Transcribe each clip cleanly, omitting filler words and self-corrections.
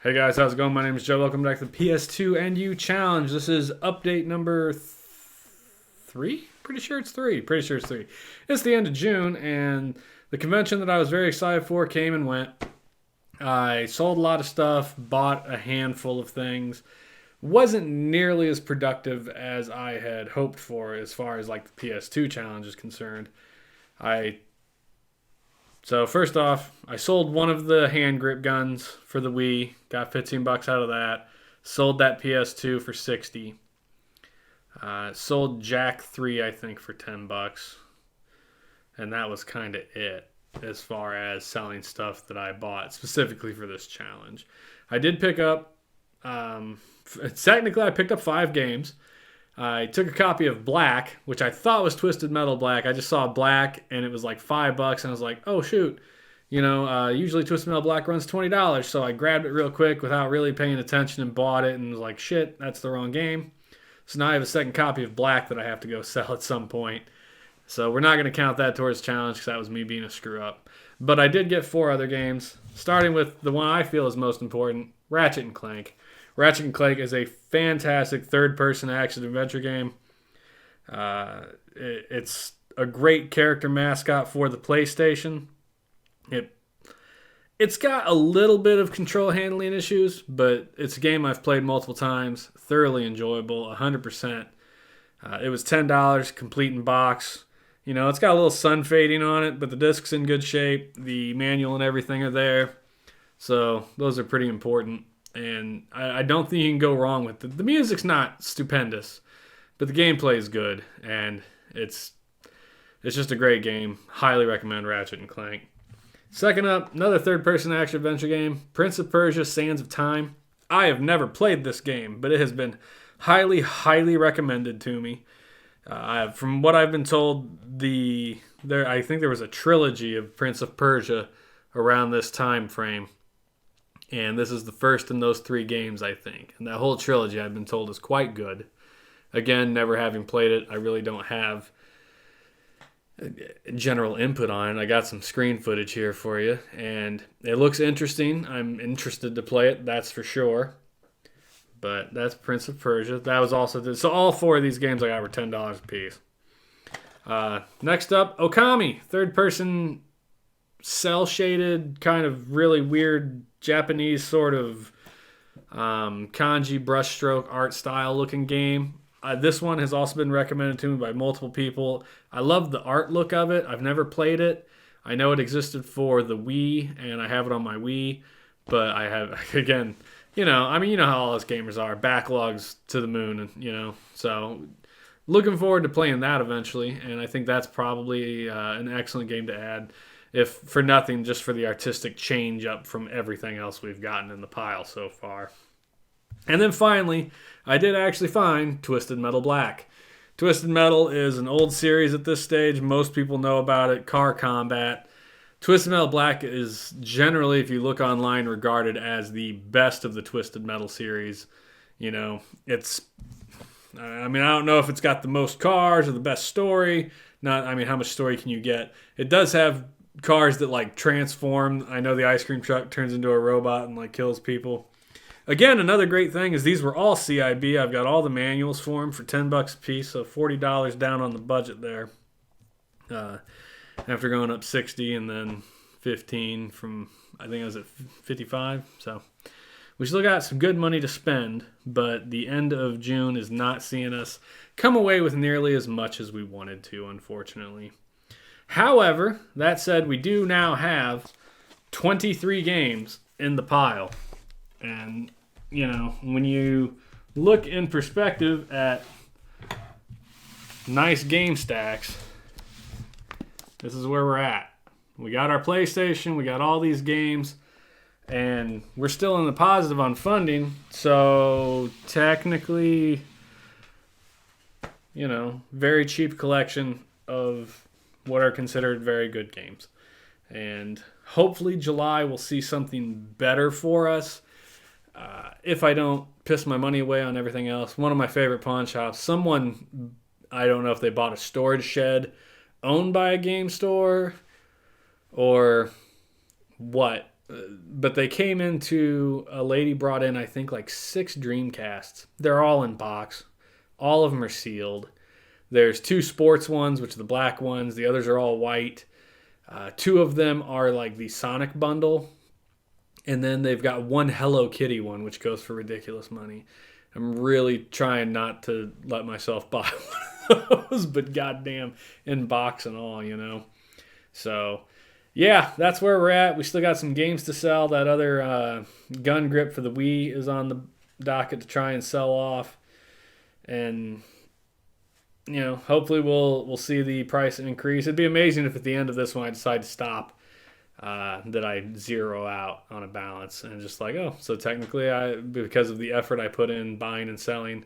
Hey guys, how's it going? My name is Joe. Welcome back to the PS2 and You challenge. This is update number three. Pretty sure it's three. It's the end of June, and the convention that I was very excited for came and went. I sold a lot of stuff, bought a handful of things. Wasn't nearly as productive as I had hoped for as far as like the PS2 challenge is concerned. I So first off, I sold one of the hand grip guns for the Wii. Got 15 bucks out of that. Sold that PS2 for 60. Sold Jack 3, I think, for 10 bucks. And that was kind of it as far as selling stuff that I bought specifically for this challenge. I did pick up, technically I picked up 5 games. I took a copy of Black, which I thought was Twisted Metal Black. I just saw Black, and it was like $5, and I was like, oh, shoot. Usually Twisted Metal Black runs $20, so I grabbed it real quick without really paying attention and bought it, and was like, shit, that's the wrong game. So now I have a second copy of Black that I have to go sell at some point. So we're not going to count that towards challenge because that was me being a screw-up. But I did get 4 other games, starting with the one I feel is most important, Ratchet Clank. Ratchet Clank is a fantastic third-person action-adventure game. It's a great character mascot for the PlayStation. It's got a little bit of control handling issues, but it's a game I've played multiple times. Thoroughly enjoyable, 100%. It was $10, complete in box. It's got a little sun fading on it, but the disc's in good shape. The manual and everything are there. So those are pretty important. And I don't think you can go wrong with it. The music's not stupendous, but the gameplay is good, and it's just a great game. Highly recommend Ratchet Clank. Second up, another third-person action-adventure game, Prince of Persia: Sands of Time. I have never played this game, but it has been highly, highly recommended to me. From what I've been told, I think there was a trilogy of Prince of Persia around this time frame. And this is the first in those 3 games, I think. And that whole trilogy, I've been told, is quite good. Again, never having played it, I really don't have general input on it. I got some screen footage here for you. And it looks interesting. I'm interested to play it, that's for sure. But that's Prince of Persia. That was also... So all 4 of these games I got were $10 a piece. Next up, Okami. Third-person, cel-shaded, kind of really weird Japanese sort of kanji brushstroke art style looking game. This one has also been recommended to me by multiple people. I love the art look of it. I've never played it. I know it existed for the Wii, and I have it on my Wii. But I have, again, you know how all us gamers are. Backlogs to the moon, So looking forward to playing that eventually, and I think that's probably an excellent game to add. If for nothing, just for the artistic change up from everything else we've gotten in the pile so far. And then finally, I did actually find Twisted Metal Black. Twisted Metal is an old series at this stage. Most people know about it, car combat. Twisted Metal Black is generally, if you look online, regarded as the best of the Twisted Metal series. I don't know if it's got the most cars or the best story. How much story can you get? It does have cars that transform. I know the ice cream truck turns into a robot and kills people. Again, another great thing is these were all CIB. I've got all the manuals for them for $10 a piece, so $40 down on the budget there. After going up 60 and then 15 from, I think I was at 55. So we still got some good money to spend, but the end of June is not seeing us come away with nearly as much as we wanted to, unfortunately. However, that said, we do now have 23 games in the pile. And, when you look in perspective at nice game stacks, this is where we're at. We got our PlayStation, we got all these games, and we're still in the positive on funding. So, technically, very cheap collection of what are considered very good games. And hopefully July will see something better for us. If I don't piss my money away on everything else, one of my favorite pawn shops, someone, I don't know if they bought a storage shed owned by a game store or what, but they came into, a lady brought in, I think, like 6 Dreamcasts. They're all in box. All of them are sealed. There's 2 sports ones, which are the black ones. The others are all white. 2 of them are like the Sonic bundle. And then they've got 1 Hello Kitty one, which goes for ridiculous money. I'm really trying not to let myself buy one of those, but goddamn, in box and all, you know. So, yeah, that's where we're at. We still got some games to sell. That other gun grip for the Wii is on the docket to try and sell off. And, you know, hopefully we'll see the price increase. It'd be amazing if at the end of this one I decide to stop. That I zero out on a balance and just like, oh, so technically because of the effort I put in buying and selling,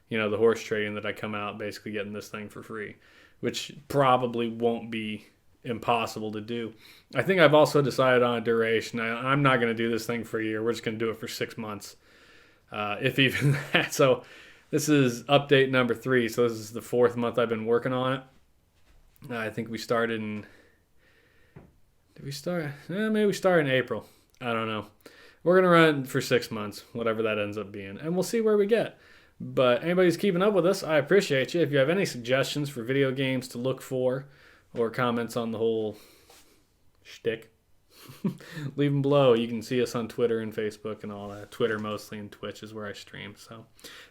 you know, the horse trading, that I come out basically getting this thing for free, which probably won't be impossible to do. I think I've also decided on a duration. I'm not going to do this thing for a year. We're just going to do it for 6 months, if even that. So this is update number 3. So this is the 4th month I've been working on it. I think we started in... Did we start? Maybe we started in April. I don't know. We're going to run for 6 months, whatever that ends up being. And we'll see where we get. But anybody's keeping up with us, I appreciate you. If you have any suggestions for video games to look for or comments on the whole shtick, leave them below. You can see us on Twitter and Facebook and all that. Twitter mostly, and Twitch is where I stream. So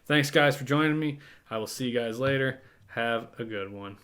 thanks, guys, for joining me. I will see you guys later. Have a good one.